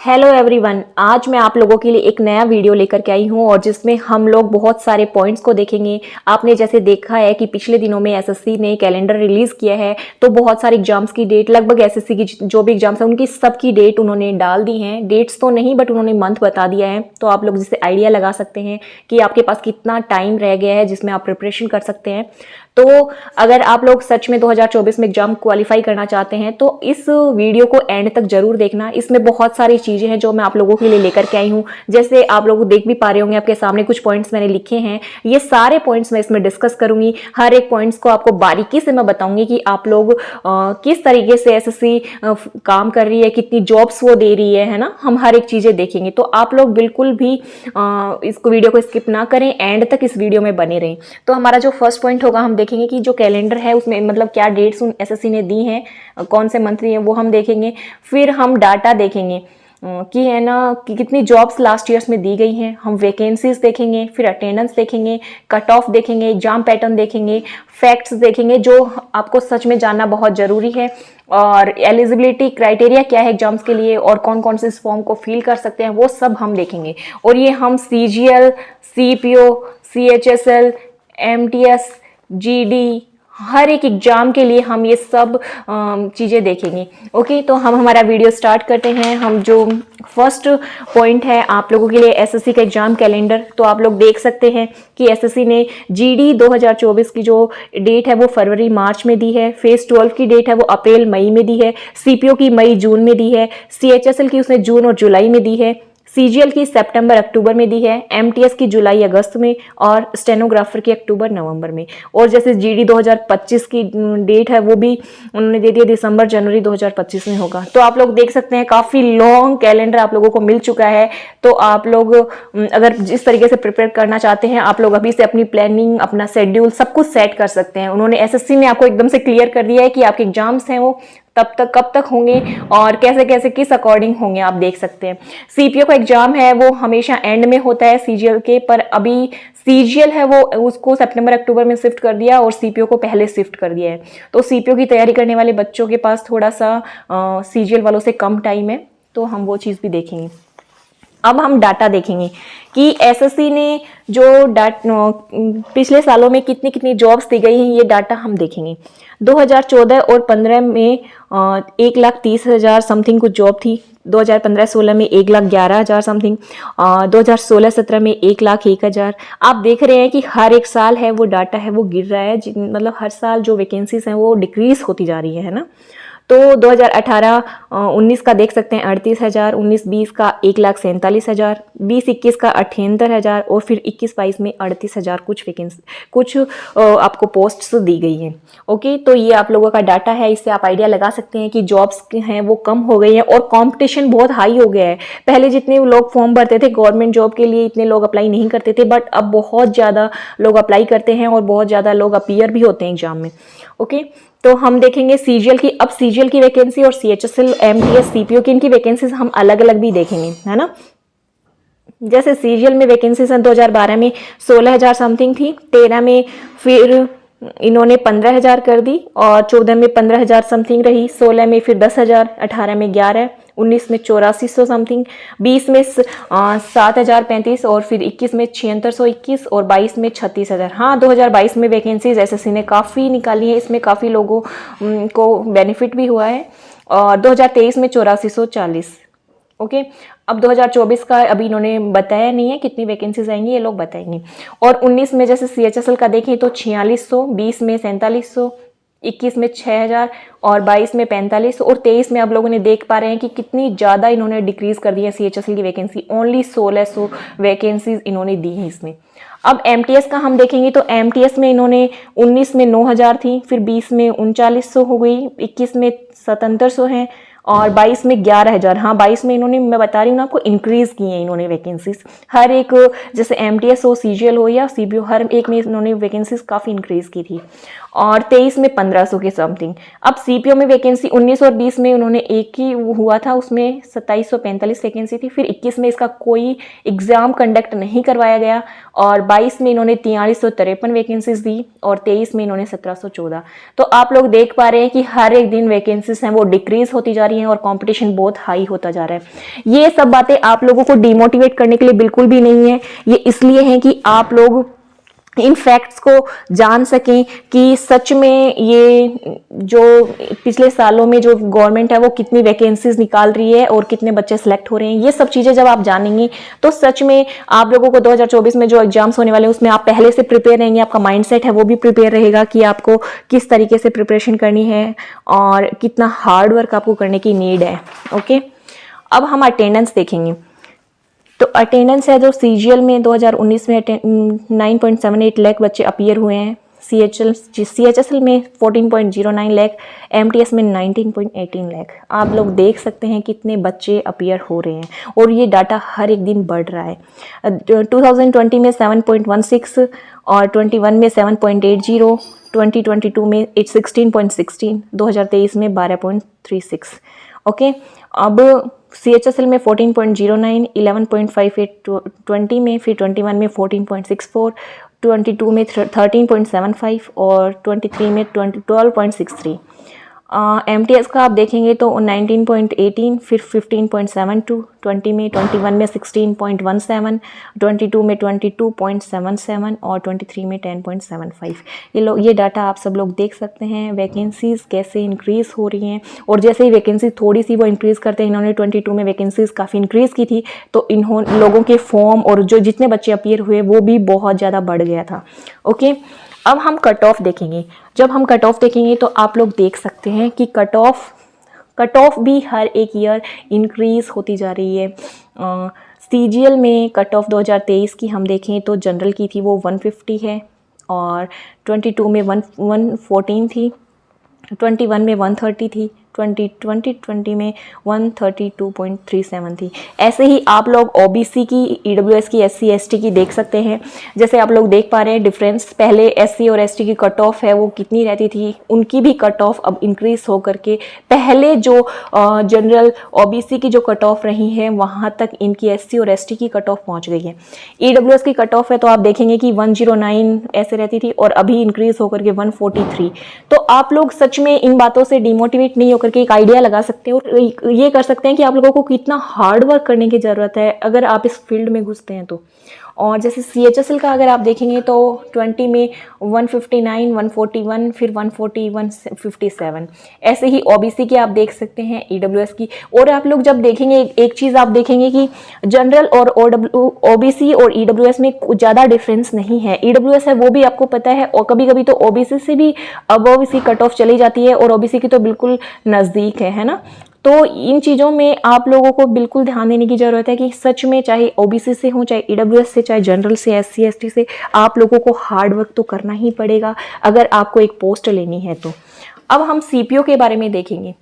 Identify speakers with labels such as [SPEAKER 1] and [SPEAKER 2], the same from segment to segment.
[SPEAKER 1] Hello everyone, आज मैं आप लोगों के लिए एक नया वीडियो लेकर के आई हूं और जिसमें हम लोग बहुत सारे पॉइंट्स को देखेंगे। आपने जैसे देखा है कि पिछले दिनों में एसएससी ने कैलेंडर रिलीज किया है, तो बहुत सारे एग्जाम्स की डेट, लगभग एसएससी की जो भी एग्जाम्स हैं उनकी सबकी डेट उन्होंने डाल दी हैं। डेट्स तो नहीं बट उन्होंने मंथ बता दिया है, तो आप लोग जिससे आइडिया लगा सकते हैं कि आपके पास कितना टाइम रह गया है जिसमें आप प्रिपरेशन कर सकते हैं। तो अगर आप लोग सच में 2024 में एग्जाम क्वालिफाई करना चाहते हैं तो इस वीडियो को एंड तक जरूर देखना। इसमें बहुत सारी चीजें हैं जो मैं आप लोगों के लिए लेकर के आई हूं। जैसे आप लोग देख भी पा रहे होंगे, आपके सामने कुछ पॉइंट्स मैंने लिखे हैं। ये सारे पॉइंट्स मैं इसमें डिस्कस करूंगी। हर एक पॉइंट्स को आपको बारीकी से मैं बताऊंगी कि आप लोग किस तरीके से एसएससी काम कर रही है, कितनी जॉब्स वो दे रही है ना। हम हर एक चीजें देखेंगे, तो आप लोग बिल्कुल भी इसको वीडियो को स्किप ना करें, एंड तक इस वीडियो में बने रहें। तो हमारा जो फर्स्ट पॉइंट होगा, हम देखेंगे कि जो कैलेंडर है उसमें मतलब क्या डेट्स एसएससी ने दी हैं, कौन से मंथली हैं वो हम देखेंगे। फिर हम डाटा देखेंगे कि है ना कि कितनी जॉब्स लास्ट ईयर्स में दी गई हैं। हम वैकेंसीज देखेंगे, फिर अटेंडेंस देखेंगे, कट ऑफ देखेंगे, एग्जाम पैटर्न देखेंगे, फैक्ट्स देखेंगे जो आपको सच में जानना बहुत जरूरी है। और एलिजिबिलिटी क्राइटेरिया क्या है एग्जाम्स के लिए और कौन कौन से इस फॉर्म को फिल कर सकते हैं वो सब हम देखेंगे। और ये हम CGL, CPO, CHSL, MTS, GD, हर एक एग्जाम के लिए हम ये सब चीज़ें देखेंगे। ओके, तो हम हमारा वीडियो स्टार्ट करते हैं। हम जो फर्स्ट पॉइंट है आप लोगों के लिए एसएससी का एग्जाम कैलेंडर, तो आप लोग देख सकते हैं कि एसएससी ने जीडी 2024 की जो डेट है वो फरवरी मार्च में दी है। फेज 12 की डेट है वो अप्रैल मई में दी है। सीपीओ की मई जून में दी है। सीएचएसएल की उसने जून और जुलाई में दी है। सीजीएल की सितंबर अक्टूबर में दी है। एमटीएस की जुलाई अगस्त में और स्टेनोग्राफर की अक्टूबर नवंबर में। और जैसे जीडी 2025 की डेट है वो भी उन्होंने दे दिया दिसंबर जनवरी 2025 में होगा। तो आप लोग देख सकते हैं काफ़ी लॉन्ग कैलेंडर आप लोगों को मिल चुका है। तो आप लोग अगर जिस तरीके से प्रिपेयर करना चाहते हैं, आप लोग अभी से अपनी प्लानिंग, अपना शेड्यूल सब कुछ सेट कर सकते हैं। उन्होंने एसएससी ने आपको एकदम से क्लियर कर दिया है कि आपके एग्जाम्स हैं वो तब तक कब तक होंगे और कैसे कैसे किस अकॉर्डिंग होंगे, आप देख सकते हैं। सीपीओ का एग्जाम है वो हमेशा एंड में होता है सीजीएल के, पर अभी सीजीएल है वो उसको सितंबर अक्टूबर में शिफ्ट कर दिया और सीपीओ को पहले शिफ्ट कर दिया है। तो सीपीओ की तैयारी करने वाले बच्चों के पास थोड़ा सा सीजीएल वालों से कम टाइम है, तो हम वो चीज़ भी देखेंगे। अब हम डाटा देखेंगे कि एसएससी ने जो पिछले सालों में कितनी कितनी जॉब्स दी गई हैं, ये डाटा हम देखेंगे। 2014 और 15 में 1,30,000 समथिंग कुछ जॉब थी। 2015-16 में 1,11,000 समथिंग। 2016-17 में 1,01,000। आप देख रहे हैं कि हर एक साल है वो डाटा है वो गिर रहा है, मतलब हर साल जो वैकेंसीज हैं वो डिक्रीज होती जा रही है ना। तो 2018-19 का देख सकते हैं 38,000, 19-20 का 1,47,000, 20-21 का 78,000 और फिर 21-22 में 38,000 कुछ आपको पोस्ट्स दी गई हैं। ओके, तो ये आप लोगों का डाटा है, इससे आप आइडिया लगा सकते हैं कि जॉब्स हैं वो कम हो गई हैं और कंपटीशन बहुत हाई हो गया है। पहले जितने लोग फॉर्म भरते थे गवर्नमेंट जॉब के लिए, इतने लोग अप्लाई नहीं करते थे, बट अब बहुत ज़्यादा लोग अप्लाई करते हैं और बहुत ज़्यादा लोग अपीयर भी होते हैं एग्जाम में। ओके, तो हम देखेंगे सीजीएल की। अब सीजीएल की वैकेंसी और सीएचएसएल, एमटीएस, सीपीओ की इनकी वैकेंसीज हम अलग अलग भी देखेंगे, है ना। जैसे सीजीएल में वैकेंसी सन 2012 में 16,000 समथिंग थी, 13 में फिर इन्होंने 15,000 कर दी और 14 में 15,000 समथिंग रही, 16 में फिर 10,000, 18 में 11, 19 में 8400 समथिंग, 20 में 7,035 और फिर 21 में 7621 और 22 में 36,000। हाँ, 2022 में वैकेंसीज एसएससी ने काफ़ी निकाली है, इसमें काफ़ी लोगों को बेनिफिट भी हुआ है। और 2023 में 8440। ओके, अब 2024 का अभी इन्होंने बताया नहीं है कितनी वैकेंसीज आएंगी, ये लोग बताएंगे। और 19 में जैसे सीएचएसएल का देखें तो 4600, 20 में 4700, 21 में 6,000 और 22 में 4500 और 23 में आप लोगों ने देख पा रहे हैं कि कितनी ज़्यादा इन्होंने डिक्रीज कर दी है सीएचएसएल की वैकेंसी। ओनली 1600 वैकेंसीज इन्होंने दी हैं इसमें। अब एमटीएस का हम देखेंगे तो एमटीएस में इन्होंने 19 में 9,000 थी, फिर 20 में 3900 हो गई, 21 में 7700 हैं और 22 में 11,000। हाँ, 22 में इन्होंने, मैं बता रही हूँ ना आपको, इंक्रीज की है इन्होंने वैकेंसीज। हर एक जैसे एमटीएस हो, सीजीएल हो या सीपीओ, हर एक में इन्होंने वैकेंसीज काफ़ी इंक्रीज की थी। और 23 में 1500 के समथिंग। अब सीपीओ में वैकेंसी 19 और 20 में उन्होंने एक ही हुआ था, उसमें 2745 वैकेंसी थी। फिर 21 में इसका कोई एग्जाम कंडक्ट नहीं करवाया गया और 22 में इन्होंने 4353 वैकेंसीज दी और 23 में इन्होंने 1714। तो आप लोग देख पा रहे हैं कि हर एक दिन वैकेंसीज हैं वो डिक्रीज होती जा रही हैं और कंपटीशन बहुत हाई होता जा रहा है। ये सब बातें आप लोगों को डिमोटिवेट करने के लिए बिल्कुल भी नहीं है, ये इसलिए है कि आप लोग इन फैक्ट्स को जान सकें कि सच में ये जो पिछले सालों में जो गवर्नमेंट है वो कितनी वैकेंसीज निकाल रही है और कितने बच्चे सिलेक्ट हो रहे हैं। ये सब चीज़ें जब आप जानेंगी तो सच में आप लोगों को 2024 में जो एग्जाम्स होने वाले हैं उसमें आप पहले से प्रिपेयर रहेंगे, आपका माइंडसेट है वो भी प्रिपेयर रहेगा कि आपको किस तरीके से प्रिपरेशन करनी है और कितना हार्ड वर्क आपको करने की नीड है। ओके, अब हम अटेंडेंस देखेंगे। तो अटेंडेंस है जो सीजीएल में 2019 में 9.78 लाख बच्चे अपीयर हुए हैं, सीएचएसएल में 14.09 लाख, एमटीएस में 19.18 लाख। आप लोग देख सकते हैं कितने बच्चे अपीयर हो रहे हैं और ये डाटा हर एक दिन बढ़ रहा है। 2020 में 7.16 और 21 में 7.80, 2022 में 16.16, 2023 में 12.36। ओके, अब सीएचएसएल में 14.09, 11.58 20 में, फिर 21 में 14.64, 22 में 13.75 और 23 में 12.63। एमटीएस का आप देखेंगे तो 19.18, फिर 15.72, 20 में 21 में 16.17, 22 में 22.77 और 23 में 10.75। ये डाटा आप सब लोग देख सकते हैं वैकेंसीज कैसे इंक्रीज़ हो रही हैं। और जैसे ही वैकेंसी थोड़ी सी वो इंक्रीज़ करते हैं, इन्होंने 22 में वैकेंसीज काफ़ी इंक्रीज़ की थी तो लोगों के फॉर्म और जो जितने बच्चे अपीयर हुए वो भी बहुत ज़्यादा बढ़ गया था। ओके, अब हम कट ऑफ देखेंगे। जब हम कट ऑफ देखेंगे तो आप लोग देख सकते हैं कि कट ऑफ भी हर एक ईयर इंक्रीज़ होती जा रही है। सीजीएल में कट ऑफ 2023 की हम देखें तो जनरल की थी वो 150 है और 22 में 114 थी, 21 में 130 थी, 2020 में 132.37 थी। ऐसे ही आप लोग ओबीसी की, ईडब्ल्यूएस की, एससी एसटी की देख सकते हैं। जैसे आप लोग देख पा रहे हैं डिफरेंस, पहले एससी और एसटी की कट ऑफ है वो कितनी रहती थी, उनकी भी कट ऑफ अब इंक्रीज हो करके पहले जो जनरल ओबीसी की जो कट ऑफ रही है वहाँ तक इनकी एससी और एसटी की कट ऑफ पहुँच गई है। ईडब्ल्यूएस की कट ऑफ है तो आप देखेंगे कि 109 ऐसे रहती थी और अभी इंक्रीज होकर के 143। तो आप लोग सच में इन बातों से डिमोटिवेट नहीं करके एक आइडिया लगा सकते हैं और ये कर सकते हैं कि आप लोगों को कितना हार्ड वर्क करने की ज़रूरत है अगर आप इस फील्ड में घुसते हैं तो। और जैसे सीएचएसएल का अगर आप देखेंगे तो 20 में 159, 141, फिर 140, 157। ऐसे ही ओबीसी की आप देख सकते हैं, ईडब्ल्यूएस की। और आप लोग जब देखेंगे एक चीज़ आप देखेंगे कि जनरल और ओबीसी और ईडब्ल्यूएस में ज़्यादा डिफरेंस नहीं है। ईडब्ल्यूएस है वो भी आपको पता है और कभी कभी तो ओबीसी से भी अबव इसी कट ऑफ चली जाती है और ओबीसी की तो बिल्कुल नज़दीक है ना। तो इन चीज़ों में आप लोगों को बिल्कुल ध्यान देने की ज़रूरत है कि सच में चाहे ओबीसी से हो, चाहे ईडब्ल्यूएस से, चाहे जनरल से, एससी एसटी से, आप लोगों को हार्ड वर्क तो करना ही पड़ेगा अगर आपको एक पोस्ट लेनी है तो। अब हम सीपीओ के बारे में देखेंगे।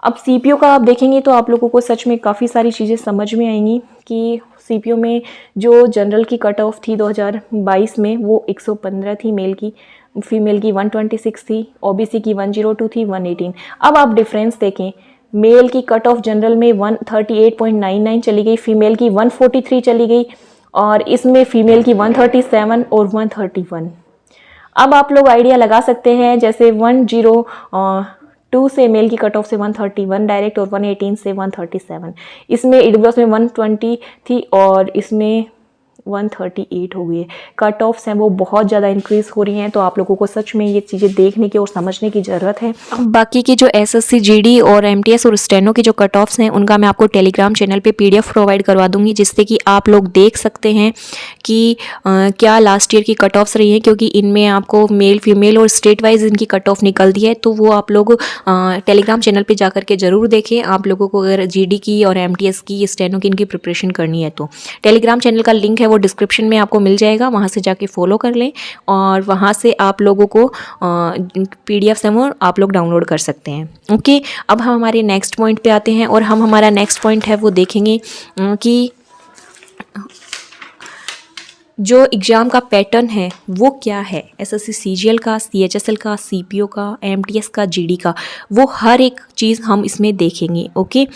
[SPEAKER 1] अब सीपीओ का आप देखेंगे तो आप लोगों को सच में काफ़ी सारी चीज़ें समझ में आएंगी कि सीपीओ में जो जनरल की कट ऑफ थी 2022 में वो 115 थी मेल की, फीमेल की 126 थी, ओबीसी की 102 थी, 118। अब आप डिफरेंस देखें, मेल की कट ऑफ जनरल में 138.99 चली गई, फीमेल की 143 चली गई और इसमें फीमेल की 137 और 131। अब आप लोग आइडिया लगा सकते हैं, जैसे 102 से मेल की कट ऑफ से 131 डायरेक्ट और 118 से 137। इसमें ईडब्ल्यूएस में 120 थी और इसमें 138 हो गई है। कट ऑफ्स हैं वो बहुत ज़्यादा इंक्रीज़ हो रही हैं, तो आप लोगों को सच में ये चीज़ें देखने की और समझने की ज़रूरत है। बाकी की जो एसएससी जीडी और एमटीएस और स्टेनो की जो कट ऑफ्स हैं उनका मैं आपको टेलीग्राम चैनल पे पीडीएफ प्रोवाइड करवा दूंगी, जिससे कि आप लोग देख सकते हैं कि क्या लास्ट ईयर की कट ऑफ्स रही हैं, क्योंकि इनमें आपको मेल फीमेल और स्टेट वाइज इनकी कट ऑफ निकल दी है। तो वो आप लोग टेलीग्राम चैनल पर जा करके ज़रूर देखें। आप लोगों को अगर जीडी की और एमटीएस की, स्टेनो की इनकी प्रिपरेशन करनी है तो टेलीग्राम चैनल का लिंक है वो डिस्क्रिप्शन में आपको मिल जाएगा, वहाँ से जाके फॉलो कर लें और वहाँ से आप लोगों को पीडीएफ समूह आप लोग डाउनलोड कर सकते हैं। ओके, अब हम हमारे नेक्स्ट पॉइंट पे आते हैं और हम हमारा नेक्स्ट पॉइंट है वो देखेंगे कि जो एग्ज़ाम का पैटर्न है वो क्या है, एसएससी सीजीएल का, सीएचएसएल का, सीपीओ का, एमटीएस का, जीडी का, वो हर एक चीज़ हम इसमें देखेंगे। ओके,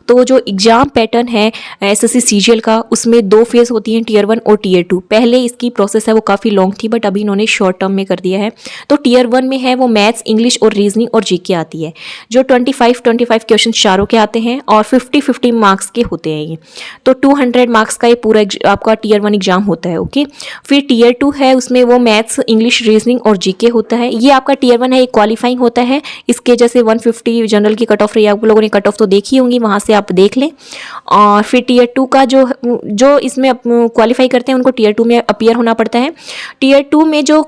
[SPEAKER 1] तो जो एग्ज़ाम पैटर्न है एसएससी सीजीएल का, उसमें 2 फेज़ होती हैं, टीयर 1 और टीयर 2। पहले इसकी प्रोसेस है वो काफ़ी लॉन्ग थी, बट अभी इन्होंने शॉर्ट टर्म में कर दिया है। तो टीयर 1 में है वो मैथ्स, इंग्लिश और रीजनिंग और जीके आती है, जो 25 क्वेश्चन चारों के आते हैं और 50 मार्क्स के होते हैं ये। तो 200 मार्क्स का ये पूरा आपका टीयर 1 एग्जाम होता है। ओके, फिर टीयर 2 है, उसमें वो मैथ्स, इंग्लिश, रीजनिंग और जीके होता है। ये आपका टीयर 1 है, ये क्वालिफाइंग होता है। इसके जैसे 150 जनरल की कट ऑफ रही है, आप लोगों ने कट ऑफ तो देखी होंगी, वहाँ से आप देख लें। और फिर टीयर 2 का जो इसमें क्वालिफाई करते हैं उनको टीयर 2 में अपीयर होना पड़ता है। टीयर 2 में जो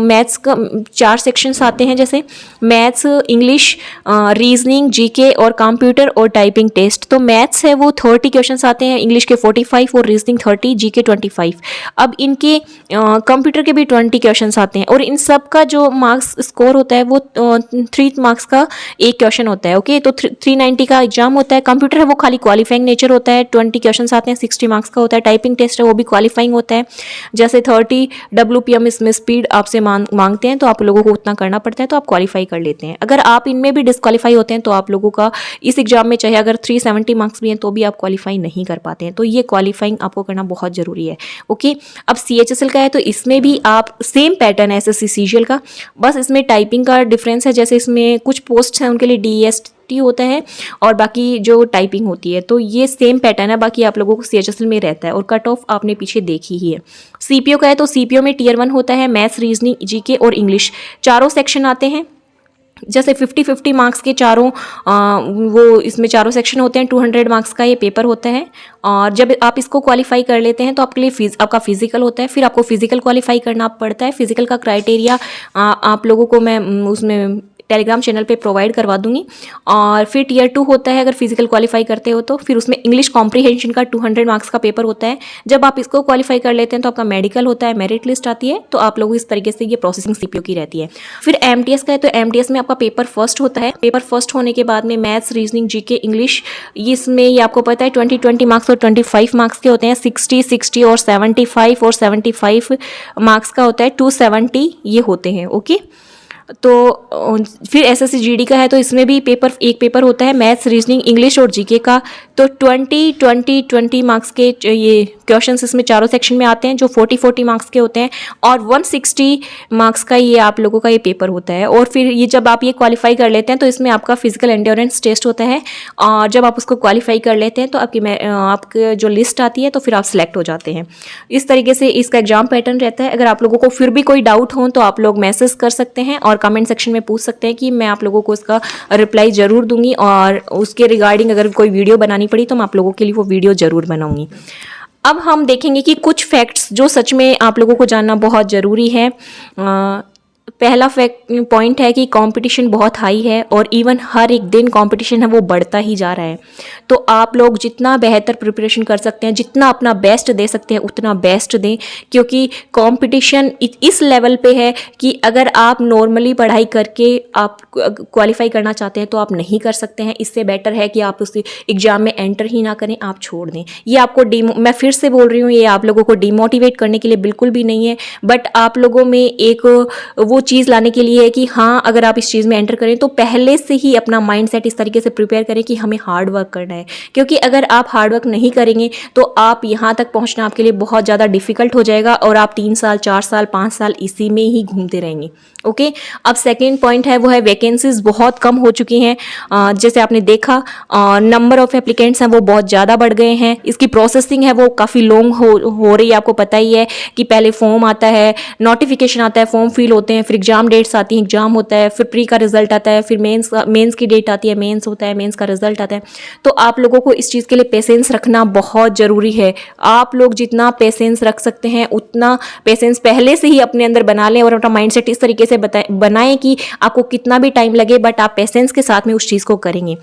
[SPEAKER 1] मैथ्स का 4 सेक्शंस आते हैं, जैसे मैथ्स, इंग्लिश, रीजनिंग, जीके और कंप्यूटर और टाइपिंग टेस्ट। तो मैथ्स है वो 30 क्वेश्चंस आते हैं, इंग्लिश के 45 और रीजनिंग 30, जीके 25। अब इनके कंप्यूटर के भी 20 क्वेश्चंस आते हैं और इन सब का जो मार्क्स स्कोर होता है वो 3 मार्क्स का एक क्वेश्चन होता है। ओके, तो 390 का एग्जाम होता है। कंप्यूटर है वो खाली क्वालिफाइंग नेचर होता है, 20 क्वेश्चंस आते हैं, 60 मार्क्स का होता है। टाइपिंग टेस्ट है वो भी क्वालिफाइंग होता है, जैसे 30 WPM इसमें स्पीड आपसे मांगते हैं, तो आप लोगों को उतना करना पड़ता है, तो आप क्वालिफाई कर लेते हैं। अगर आप इनमें भी डिस्क्वालीफाई होते हैं तो आप लोगों का इस एग्जाम में चाहे अगर 370 मार्क्स भी हैं तो भी आप क्वालिफाई नहीं कर पाते हैं। तो ये क्वालिफाइंग आपको करना बहुत ज़रूरी है। ओके, अब CHSL का है तो इसमें भी आप सेम पैटर्न है एसएससी सीजीएल का, बस इसमें टाइपिंग का डिफरेंस है। जैसे इसमें कुछ पोस्ट हैं उनके लिए DEST होता है और बाकी जो टाइपिंग होती है, तो ये सेम पैटर्न है। बाकी आप लोगों को CHSL में रहता है और कट ऑफ आपने पीछे देखी ही है। CPO का है तो CPO में टीयर 1 होता है, मैथ्स, रीजनिंग, जीके और इंग्लिश, चारों सेक्शन आते हैं। जैसे 50 मार्क्स के चारों वो इसमें चारों सेक्शन होते हैं, 200 मार्क्स का ये पेपर होता है। और जब आप इसको क्वालिफाई कर लेते हैं तो आपके लिए आपका फिजिकल होता है, फिर आपको फिजिकल क्वालिफाई करना पड़ता है। फिजिकल का क्राइटेरिया आप लोगों को मैं उसमें टेलीग्राम चैनल पे प्रोवाइड करवा दूंगी। और फिर टीयर 2 होता है, अगर फिजिकल क्वालिफाई करते हो तो फिर उसमें इंग्लिश कॉम्प्रीहेंशन का 200 मार्क्स का पेपर होता है। जब आप इसको क्वालिफाई कर लेते हैं तो आपका मेडिकल होता है, मेरिट लिस्ट आती है, तो आप लोग इस तरीके से ये प्रोसेसिंग CPO की रहती है। फिर MTS का है तो MTS में आपका पेपर फर्स्ट होता है। पेपर फर्स्ट होने के बाद में मैथ्स, रीजनिंग, जीके, इंग्लिश, इसमें ये आपको पता है 20 मार्क्स और 25 मार्क्स के होते हैं। 60 और 75 मार्क्स का होता है, 270 ये होते हैं। ओके, तो फिर SSC GD का है तो इसमें भी एक पेपर होता है, मैथ्स, रीजनिंग, इंग्लिश और जीके का। तो 20 मार्क्स के ये क्वेश्चंस इसमें चारों सेक्शन में आते हैं, जो 40 मार्क्स के होते हैं और 160 मार्क्स का ये आप लोगों का ये पेपर होता है। और फिर ये जब आप ये क्वालिफाई कर लेते हैं तो इसमें आपका फिजिकल एंड्योरेंस टेस्ट होता है, और जब आप उसको क्वालिफाई कर लेते हैं तो आपकी जो लिस्ट आती है तो फिर आप सिलेक्ट हो जाते हैं। इस तरीके से इसका एग्जाम पैटर्न रहता है। अगर आप लोगों को फिर भी कोई डाउट हो तो आप लोग मैसेज कर सकते हैं और कमेंट सेक्शन में पूछ सकते हैं कि मैं आप लोगों को इसका रिप्लाई ज़रूर दूंगी, और उसके रिगार्डिंग अगर कोई वीडियो बनानी पड़ी तो मैं आप लोगों के लिए वो वीडियो ज़रूर बनाऊंगी। अब हम देखेंगे कि कुछ फैक्ट्स जो सच में आप लोगों को जानना बहुत ज़रूरी है। पहला पॉइंट है कि कंपटीशन बहुत हाई है और इवन हर एक दिन कंपटीशन है वो बढ़ता ही जा रहा है। तो आप लोग जितना बेहतर प्रिपरेशन कर सकते हैं, जितना अपना बेस्ट दे सकते हैं उतना बेस्ट दें, क्योंकि कंपटीशन इस लेवल पे है कि अगर आप नॉर्मली पढ़ाई करके आप क्वालिफाई करना चाहते हैं तो आप नहीं कर सकते हैं। इससे बेटर है कि आप उस एग्ज़ाम में एंटर ही ना करें, आप छोड़ दें। ये आपको मैं फिर से बोल रही हूँ, ये आप लोगों को डिमोटिवेट करने के लिए बिल्कुल भी नहीं है, बट आप लोगों में एक वो चीज़ लाने के लिए है कि हाँ, अगर आप इस चीज़ में एंटर करें तो पहले से ही अपना माइंडसेट इस तरीके से प्रिपेयर करें कि हमें हार्ड वर्क करना है। क्योंकि अगर आप हार्ड वर्क नहीं करेंगे तो आप यहाँ तक पहुँचना आपके लिए बहुत ज़्यादा डिफिकल्ट हो जाएगा और आप 3 साल 4 साल 5 साल इसी में ही घूमते रहेंगे। ओके, अब सेकेंड पॉइंट है वो है वैकेंसीज बहुत कम हो चुकी हैं। जैसे आपने देखा नंबर ऑफ एप्लीकेंट्स हैं वो बहुत ज़्यादा बढ़ गए हैं। इसकी प्रोसेसिंग है वो काफ़ी लॉन्ग हो रही है। आपको पता ही है कि पहले फॉर्म आता है, नोटिफिकेशन आता है, फॉर्म फिल होते हैं, फिर एग्जाम डेट्स आती हैं, एग्जाम होता है, फिर प्री का रिजल्ट आता है, फिर मेंस की डेट आती है, मेंस होता है, मेंस का रिजल्ट आता है। तो आप लोगों को इस चीज़ के लिए पेशेंस रखना बहुत ज़रूरी है। आप लोग जितना पेशेंस रख सकते हैं उतना पेशेंस पहले से ही अपने अंदर बना लें और अपना माइंडसेट इस तरीके से से बनाएं कि आपको कितना भी टाइम लगे बट आप पेशेंस के साथ में उस चीज़ को करेंगे।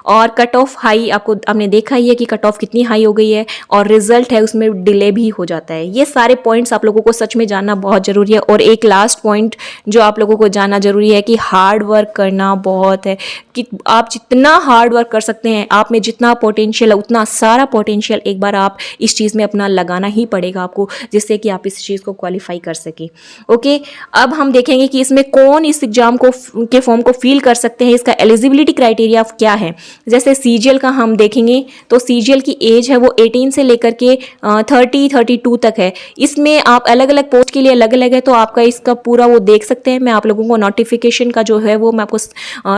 [SPEAKER 1] और कट ऑफ हाई आपने देखा ही है कि कट ऑफ कितनी हाई हो गई है और रिजल्ट है उसमें डिले भी हो जाता है। ये सारे पॉइंट्स आप लोगों को सच में जानना बहुत ज़रूरी है। और एक लास्ट पॉइंट जो आप लोगों को जानना ज़रूरी है कि हार्ड वर्क करना बहुत है, कि आप जितना हार्ड वर्क कर सकते हैं, आप में जितना पोटेंशियल है उतना सारा पोटेंशियल एक बार आप इस चीज़ में अपना लगाना ही पड़ेगा आपको, जिससे कि आप इस चीज़ को क्वालिफाई कर सकें। ओके, अब हम देखेंगे कि इसमें कौन इस एग्जाम के फॉर्म को फिल कर सकते हैं, इसका एलिजिबिलिटी क्राइटेरिया क्या है। जैसे सीजीएल का हम देखेंगे तो सीजीएल की एज है वो 18 से लेकर के 32 तक है। इसमें आप अलग अलग पोस्ट के लिए अलग अलग है, तो आपका इसका पूरा वो देख सकते हैं। मैं आप लोगों को नोटिफिकेशन का जो है वो मैं आपको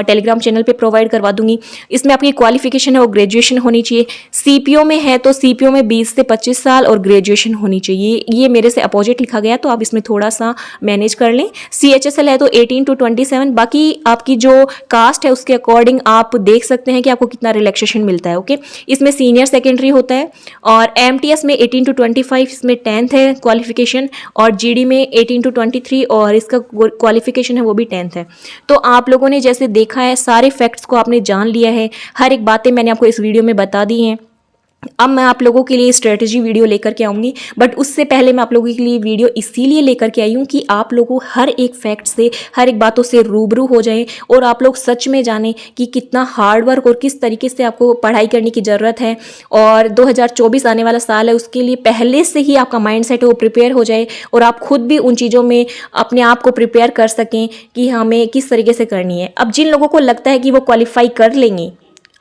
[SPEAKER 1] टेलीग्राम चैनल पे प्रोवाइड करवा दूंगी। इसमें आपकी क्वालिफिकेशन है वो ग्रेजुएशन होनी चाहिए। सीपीओ में है तो सीपीओ में 20 से 25 साल और ग्रेजुएशन होनी चाहिए। ये मेरे से अपोजिट लिखा गया तो आप इसमें थोड़ा सा मैनेज कर लें। सीएचएसएल है तो 18 to 27। बाकी आपकी जो कास्ट है उसके अकॉर्डिंग आप देख सकते हैं कि आपको कितना रिलैक्सेशन मिलता है। ओके, इसमें सीनियर सेकेंडरी होता है। और एमटीएस में 18 to 25, इसमें 10th है क्वालिफिकेशन। और जीडी में 18 to 23 और इसका क्वालिफिकेशन है वो भी 10th है। तो आप लोगों ने जैसे देखा है, सारे फैक्ट्स को आपने जान लिया है, हर एक बातें मैंने आपको इस वीडियो में बता दी हैं। अब मैं आप लोगों के लिए स्ट्रेटजी वीडियो लेकर के आऊँगी, बट उससे पहले मैं आप लोगों के लिए वीडियो इसीलिए लेकर के आई हूँ कि आप लोगों हर एक फैक्ट से, हर एक बातों से रूबरू हो जाएं और आप लोग सच में जानें कि कितना हार्ड वर्क और किस तरीके से आपको पढ़ाई करने की ज़रूरत है। और 2024 आने वाला साल है, उसके लिए पहले से ही आपका माइंड सेट है वो प्रिपेयर हो जाए और आप खुद भी उन चीज़ों में अपने आप को प्रिपेयर कर सकें कि हमें किस तरीके से करनी है। अब जिन लोगों को लगता है कि वो क्वालिफाई कर लेंगे,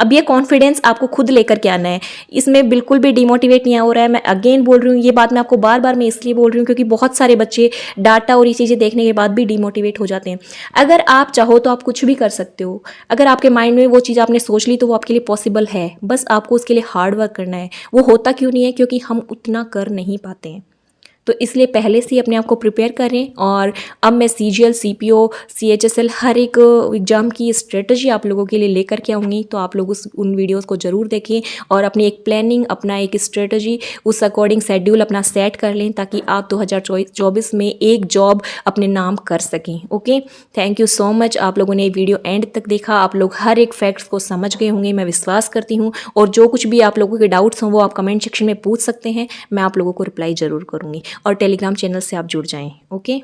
[SPEAKER 1] अब ये कॉन्फिडेंस आपको खुद लेकर के आना है। इसमें बिल्कुल भी डिमोटिवेट नहीं हो रहा है। मैं अगेन बोल रही हूँ, ये बात मैं आपको बार बार मैं इसलिए बोल रही हूँ क्योंकि बहुत सारे बच्चे डाटा और ये चीज़ें देखने के बाद भी डिमोटिवेट हो जाते हैं। अगर आप चाहो तो आप कुछ भी कर सकते हो। अगर आपके माइंड में वो चीज़ आपने सोच ली तो वो आपके लिए पॉसिबल है, बस आपको उसके लिए हार्ड वर्क करना है। वो होता क्यों नहीं है? क्योंकि हम उतना कर नहीं पाते हैं। तो इसलिए पहले से ही अपने आप को प्रिपेयर करें। और अब मैं सीजीएल, सीपीओ, सीएचएसएल हर एक एग्ज़ाम की स्ट्रेटजी आप लोगों के लिए लेकर के आऊँगी, तो आप लोग उन वीडियोस को ज़रूर देखें और अपनी एक प्लानिंग, अपना एक स्ट्रेटजी उस अकॉर्डिंग शेड्यूल अपना सेट कर लें ताकि आप 2024 में एक जॉब अपने नाम कर सकें। Okay, thank you so much. आप लोगों ने वीडियो एंड तक देखा, आप लोग हर एक फैक्ट्स को समझ गए होंगे, मैं विश्वास करती हूँ। और जो कुछ भी आप लोगों के डाउट्स हों वो आप कमेंट सेक्शन में पूछ सकते हैं, मैं आप लोगों को रिप्लाई ज़रूर करूँगी। और टेलीग्राम चैनल से आप जुड़ जाएं। ओके।